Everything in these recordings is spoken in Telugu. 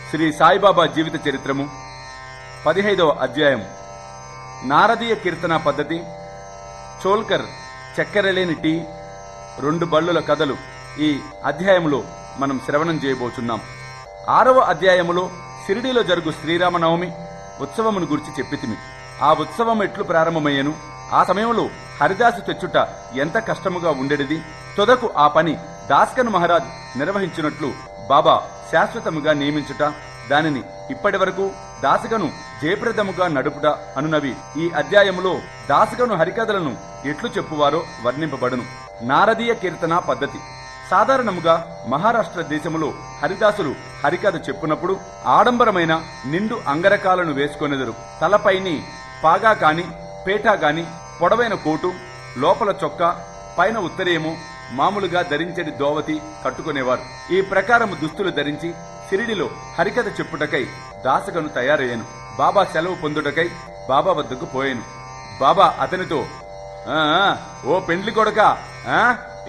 శ్రీ సాయిబాబా జీవిత చరిత్రము 15వ అధ్యాయం. నారదీయ కీర్తన పద్ధతి. చోల్కర్ చక్కెరలేని టీ, 2 బల్లుల కథలు ఈ అధ్యాయములో మనం శ్రవణం చేయబోతున్నాం. 6వ అధ్యాయములో షిరిడీలో జరుగు శ్రీరామనవమి ఉత్సవమును గురించి చెప్పితిమి. ఆ ఉత్సవం ఎట్లు ప్రారంభమయ్యను, ఆ సమయంలో హరిదాసు తెచ్చుట ఎంత కష్టముగా ఉండేది. తొదకు ఆ పని దాస్కన్ మహారాజ్ నిర్వహించినట్లు బాబా శాశ్వతముగా నియమించుట, దానిని ఇప్పటి వరకు దాసగను జయప్రదముగా నడుపుట అనునవి ఈ అధ్యాయములో దాసగను హరికథలను ఎట్లు చెప్పువారో వర్ణింపబడును. నారదీయ కీర్తన పద్ధతి. సాధారణముగా మహారాష్ట్ర దేశములో హరిదాసులు హరికథ చెప్పునప్పుడు ఆడంబరమైన నిండు అంగరకాలను వేసుకొనెదరు. తలపైని పాగా కాని పేటా గాని పొడవైన కోటు, లోపల చొక్కా, పైన ఉత్తరేమో మామూలుగా ధరించడి దోవతి కట్టుకునేవారు. ఈ ప్రకారము దుస్తులు ధరించి షిరిడిలో హరికథ చెప్పుటకై దాసగను తయారయ్యాను. బాబా సెలవు పొందుటకై బాబా వద్దకు పోయాను. బాబా అతనితో, ఓ పెండ్లి కొడక,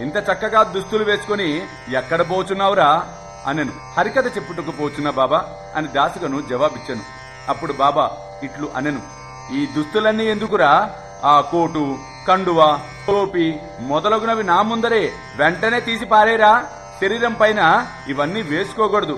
ఇంత చక్కగా దుస్తులు వేసుకుని ఎక్కడ పోచున్నావురా అనెను. హరికథ చెప్పుటకు పోచున్నా బాబా అని దాసగను జవాబిచ్చాను. అప్పుడు బాబా ఇట్లు అనెను, ఈ దుస్తులన్నీ ఎందుకురా? ఆ కోటు, కండువా, టోపీ మొదలగునవి నా ముందరే వెంటనే తీసి పారేరా. శరీరం పైన ఇవన్నీ వేసుకోకూడదు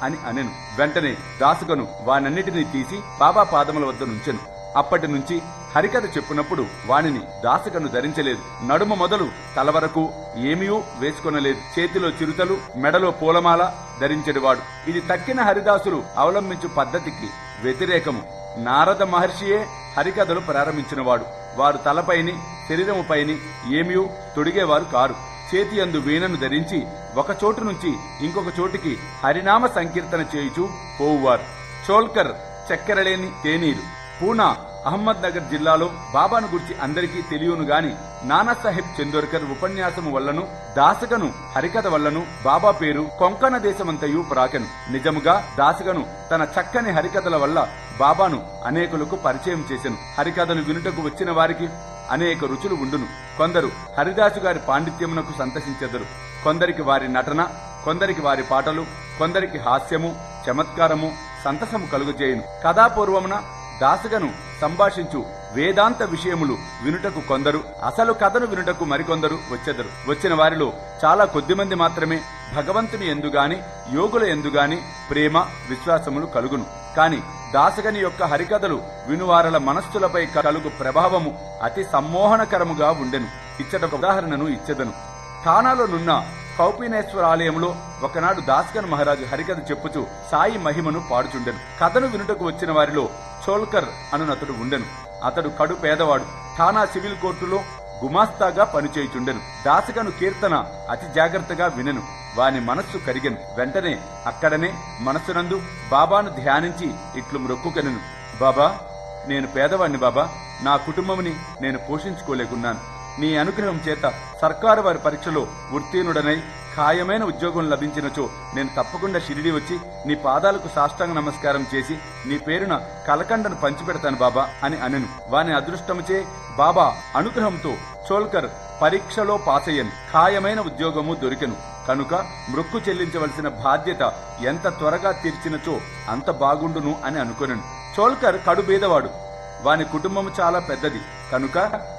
అని అనెను. వెంటనే దాసుగను వానన్నిటినీ తీసి బాబా పాదముల వద్ద నుంచెను. అప్పటి నుంచి హరికథ చెప్పునప్పుడు వానిని దాసగను ధరించలేదు. నడుమ మొదలు తల వరకు ఏమీ వేసుకొనలేదు. చేతిలో చిరుతలు, మెడలో పూలమాల ధరించెడివాడు. ఇది తక్కిన హరిదాసులు అవలంబించు పద్ధతికి వ్యతిరేకము. నారద మహర్షియే హరికథలు ప్రారంభించినవాడు. వారు తలపైని శరీరముపైని ఏమీ తొడిగేవారు కారు. చేతి అందు వీణను ధరించి ఒక చోటు నుంచి ఇంకొక చోటికి హరినామ సంకీర్తన చేయుచూ పోవువారు. చోల్కర్ చక్కెరలేని తేనీరు. పూనా, అహ్మద్ నగర్ జిల్లాలో బాబాను గురించి అందరికీ తెలియను గాని నానాసాహెబ్ చందోర్కర్ ఉపన్యాసము వల్లను దాసగను హరికథ వల్లను బాబా పేరు కొంకణ దేశమంతయు ప్రాకెను. నిజముగా దాసగను తన చక్కని హరికథల వల్ల బాబాను అనేకులకు పరిచయం చేసెను. హరికథలు వినుటకు వచ్చిన వారికి అనేక రుచులు ఉండును. కొందరు హరిదాసు గారి పాండిత్యమునకు సంతసించెదరు. కొందరికి వారి నటన, కొందరికి వారి పాటలు, కొందరికి హాస్యము, చమత్కారము, సంతసము కలుగజేయును. కథాపూర్వమున దాసగను సంభాషించు వేదాంత విషయములు వినుటకు కొందరు, అసలు కథను వినుటకు మరికొందరు వచ్చెదరు. వచ్చిన వారిలో చాలా కొద్దిమంది మాత్రమే భగవంతుని ఎందుగాని యోగుల ఎందుగాని ప్రేమ విశ్వాసములు కలుగును. కాని దాసగని యొక్క హరికథలు వినువారల మనస్సులపై కలుగు ప్రభావము అతి సమ్మోహనకరముగా ఉండెను. ఇచ్చట ఉదాహరణను ఇచ్చెదను. ఠానాలో నున్న కౌపీనేశ్వర ఆలయంలో ఒకనాడు దాస్కన్ మహారాజు హరికథ చెప్పుచు సాయి మహిమను పాడుచుండెను. కథను వినుటకు వచ్చిన వారిలో చోల్కర్ అనునతడు ఉండెను. అతడు కడు పేదవాడు. ఠానా సివిల్ కోర్టులో గుమాస్తాగా పనిచేయుచుండెను. దాసగను కీర్తన అతి జాగ్రత్తగా వినెను. వాని మనస్సు కరిగెను. వెంటనే అక్కడనే మనస్సునందు బాబాను ధ్యానించి ఇట్లు మ్రొక్కుకెనెను. బాబా, నేను పేదవాణ్ణి బాబా. నా కుటుంబముని నేను పోషించుకోలేకున్నాను. నీ అనుగ్రహం చేత సర్కారు వారి పరీక్షలో ఉత్తీర్ణుడనై ఖాయమైన ఉద్యోగం లభించినచో నేను తప్పకుండా షిరిడి వచ్చి నీ పాదాలకు సాష్టాంగ నమస్కారం చేసి నీ పేరున కలకండను పంచిపెడతాను బాబా అని అనెను. వాని అదృష్టముచే బాబా అనుగ్రహంతో చోల్కర్ పరీక్షలో పాసయ్యను. ఖాయమైన ఉద్యోగము దొరికెను. కనుక మృక్కు చెల్లించవలసిన బాధ్యత ఎంత త్వరగా తీర్చినచో అంత బాగుండును అని అనుకొనెను. చోల్కర్ కడు బీదవాడు. వాని కుటుంబము చాలా పెద్దది. కనుక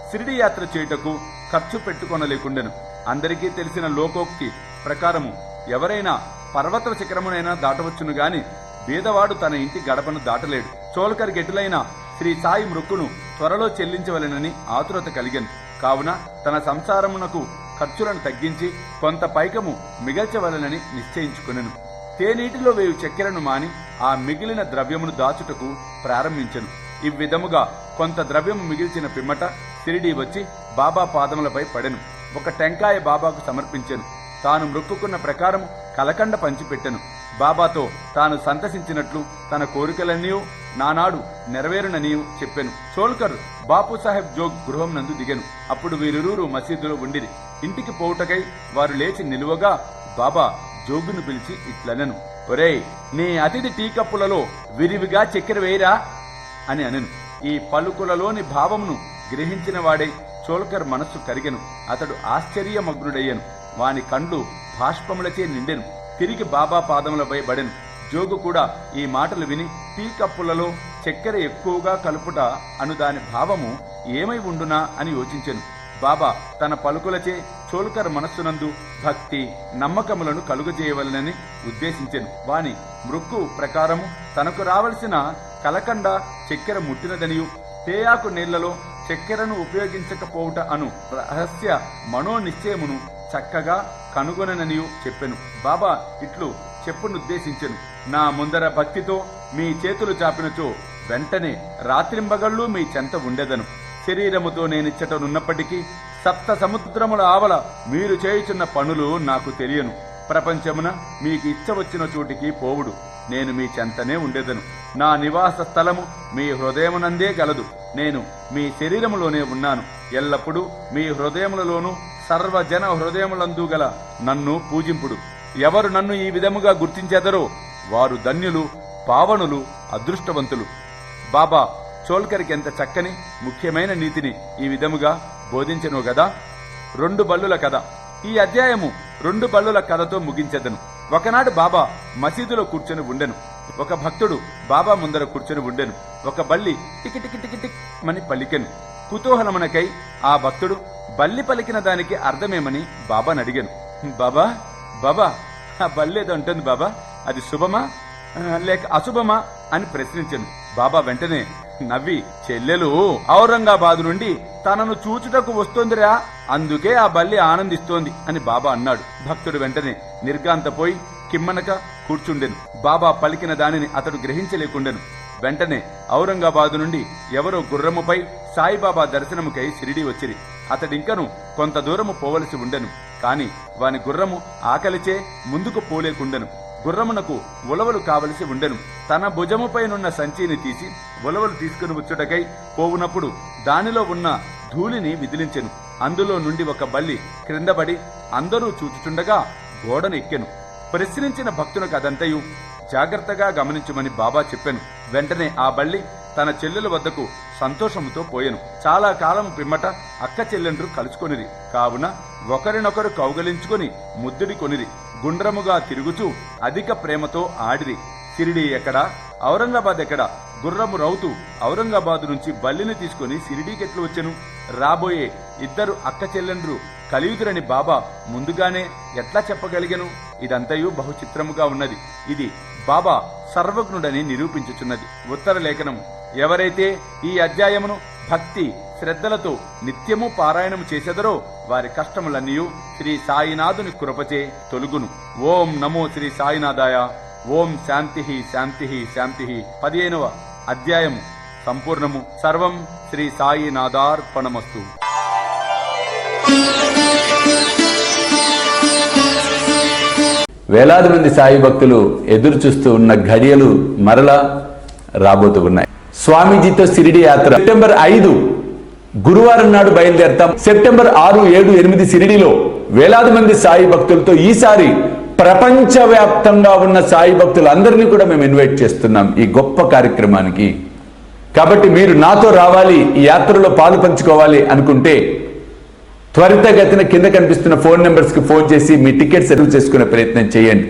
షిరిడి యాత్ర చేయుటకు ఖర్చు పెట్టుకొనలేకుండెను. అందరికీ తెలిసిన లోకోక్తి ప్రకారము ఎవరైనా పర్వత శిఖరమునైనా దాటవచ్చును గాని బీదవాడు తన ఇంటి గడపను దాటలేడు. చోల్కర్ గెటులైన శ్రీ సాయి మృక్కును త్వరలో చెల్లించవలెనని ఆతురత కలిగెను. కావున తన సంసారమునకు ఖర్చులను తగ్గించి కొంత పైకము మిగల్చవలెనని నిశ్చయించుకొనెను. తేనీటిలో వేయు చక్కెరను మాని ఆ మిగిలిన ద్రవ్యమును దాచుటకు ప్రారంభించెను. ఈ విధముగా కొంత ద్రవ్యము మిగిల్చిన పిమ్మట షిరిడి వచ్చి బాబా పాదములపై పడెను. ఒక టెంకాయ బాబాకు సమర్పించెను. తాను మృక్కుకున్న ప్రకారము కలకండ పంచిపెట్టెను. బాబాతో తాను సంతసించినట్లు తన కోరికలన్నీ నానాడు నెరవేరుననియు చెప్పెను. చోల్కర్ బాపుసాహెబ్ జోగ్ గృహం నందు దిగెను. అప్పుడు వీరిరువురు మసీదులో ఉండిరి. ఇంటికి పోవుటకై వారు లేచి నిలువగా బాబా జోగును పిలిచి ఇట్లనెను, ఒరేయ్, నీ అతిథి టీ కప్పులలో విరివిగా చక్కెర వేయరా అని అనెను. ఈ పలుకులలోని భావమును గ్రహించిన వాడై చోల్కర్ మనస్సు కరిగెను. అతడు ఆశ్చర్యమగ్నుడయ్యను. వాని కండ్లు బాష్పములచే నిండెను. తిరిగి బాబా పాదములపై బడెను. జోగు కూడా ఈ మాటలు విని టీ కప్పులలో చక్కెర ఎక్కువగా కలుపుట అను దాని భావము ఏమై ఉండునా అని యోచించెను. బాబా తన పలుకులచే చోల్కర్ మనస్సునందు భక్తి నమ్మకములను కలుగజేయవలనని ఉద్దేశించెను. వాని మృక్కు ప్రకారము తనకు రావలసిన కలకండ చక్కెర ముట్టినదనియు తేయాకు నీళ్లలో చక్కెరను ఉపయోగించకపోవుట అను రహస్య మనోనిశ్చయమును చక్కగా కనుగొనననియు చెప్పెను. బాబా ఇట్లు చెప్పునుద్దేశించెను. నా ముందర భక్తితో మీ చేతులు చాపినచో వెంటనే రాత్రింబగళ్ళు మీ చెంత ఉండెదను. శరీరముతో నేనిచ్చటనున్నప్పటికీ సప్త సముద్రముల ఆవల మీరు చేయుచున్న పనులు నాకు తెలియను. ప్రపంచమున మీకు ఇచ్చ వచ్చిన చోటికి పోవుడు. నేను మీ చెంతనే ఉండేదను. నా నివాస స్థలము మీ హృదయమునందే గలదు. నేను మీ శరీరములోనే ఉన్నాను. ఎల్లప్పుడూ మీ హృదయములలోనూ సర్వజన హృదయములందు గల నన్ను పూజింపుడు. ఎవరు నన్ను ఈ విధముగా గుర్తించెదరో వారు ధన్యులు, పావనులు, అదృష్టవంతులు. బాబా చోల్కర్కి ఎంత చక్కని ముఖ్యమైన నీతిని ఈ విధముగా బోధించెను గదా. 2 బల్లుల కథ. ఈ అధ్యాయము 2 బల్లుల కథతో ముగించెదను. ఒకనాడు బాబా మసీదులో కూర్చొని ఉండెను. ఒక భక్తుడు బాబా ముందర కూర్చొని ఉండెను. ఒక బల్లి టికిటికిటికిటిక్ మని పలికెను. కుతూహలమునకై ఆ భక్తుడు బల్లి పలికిన దానికి అర్థమేమని బాబాని అడిగాను. బాబా బాబా ఆ బల్లి ఏదో అంటుంది బాబా, అది శుభమా లేక అశుభమా అని ప్రశ్నించాను. బాబా వెంటనే నవ్వి, చెల్లెలు ఔరంగాబాదు నుండి తనను చూచుటకు వస్తోందిరా, అందుకే ఆ బల్లి ఆనందిస్తోంది అని బాబా అన్నాడు. భక్తుడు వెంటనే నిర్గాంతపోయి కిమ్మనక కూర్చుండెను. బాబా పలికిన దానిని అతడు గ్రహించలేకుండెను. వెంటనే ఔరంగాబాదు నుండి ఎవరో గుర్రముపై సాయిబాబా దర్శనముకై షిరిడీ వచ్చిరి. అతడింకను కొంత దూరము పోవలసి ఉండెను. కాని వాని గుర్రము ఆకలిచే ముందుకు పోలేకుండెను. గుర్రమునకు ఉలవలు కావలసి ఉండెను. తన భుజముపైనున్న సంచిని తీసి ఉలవలు తీసుకుని వచ్చుటకై పోవునప్పుడు దానిలో ఉన్న ధూళిని విదిలించెను. అందులో నుండి ఒక బల్లి క్రిందపడి అందరూ చూచుచుండగా గోడను ఎక్కెను. ప్రశ్నించిన భక్తునికి అదంతయు జాగ్రత్తగా గమనించమని బాబా చెప్పెను. వెంటనే ఆ బల్లి తన చెల్లెల వద్దకు సంతోషముతో పోయెను. చాలా కాలం పిమ్మట అక్క చెల్లెండ్రు కలుసుకొనిరి. కావున ఒకరినొకరు కౌగలించుకొని ముద్దుడి కొనిరి. గుండ్రముగా తిరుగుచూ అధిక ప్రేమతో ఆడిరి. షిరిడీ ఎక్కడా, ఔరంగాబాద్ ఎక్కడా? గుర్రము రౌతు ఔరంగాబాదు నుంచి బల్లిని తీసుకుని షిరిడీకెట్లు వచ్చెను? రాబోయే 2 అక్క చెల్లెండ్రు కలియుదురని బాబా ముందుగానే ఎట్లా చెప్పగలిగెను? ఇదంతయు బహుచిత్రముగా ఉన్నది. ఇది బాబా సర్వజ్ఞుడని నిరూపించుచున్నది. ఉత్తర లేఖనము. ఎవరైతే ఈ అధ్యాయమును భక్తి శ్రద్ధలతో నిత్యము పారాయణము చేసెదరో వారి కష్టములన్నీయు శ్రీ సాయినాథుని కృపచే తొలుగును. ఓం నమో శ్రీ సాయినాథాయ. ఓం శాంతి శాంతి శాంతి. 15వ అధ్యాయము సంపూర్ణము. సర్వం శ్రీ సాయినాథార్పణమస్తు. వేలాది మంది సాయి భక్తులు ఎదురు చూస్తూ ఉన్న ఘడియలు మరలా రాబోతూ ఉన్నాయి. స్వామీజీతో షిరిడీ యాత్ర సెప్టెంబర్ 5 గురువారం నాడు బయలుదేరతాం. సెప్టెంబర్ 6, 7, 8 షిరిడీలో వేలాది మంది సాయి భక్తులతో ఈసారి ప్రపంచవ్యాప్తంగా ఉన్న సాయి భక్తులందరినీ కూడా మేము ఇన్వైట్ చేస్తున్నాం ఈ గొప్ప కార్యక్రమానికి. కాబట్టి మీరు నాతో రావాలి, ఈ యాత్రలో పాలు పంచుకోవాలి అనుకుంటే త్వరితగతిన కింద కనిపిస్తున్న ఫోన్ నెంబర్స్కి ఫోన్ చేసి మీ టికెట్స్ రిజర్వ్ చేసుకునే ప్రయత్నం చేయండి.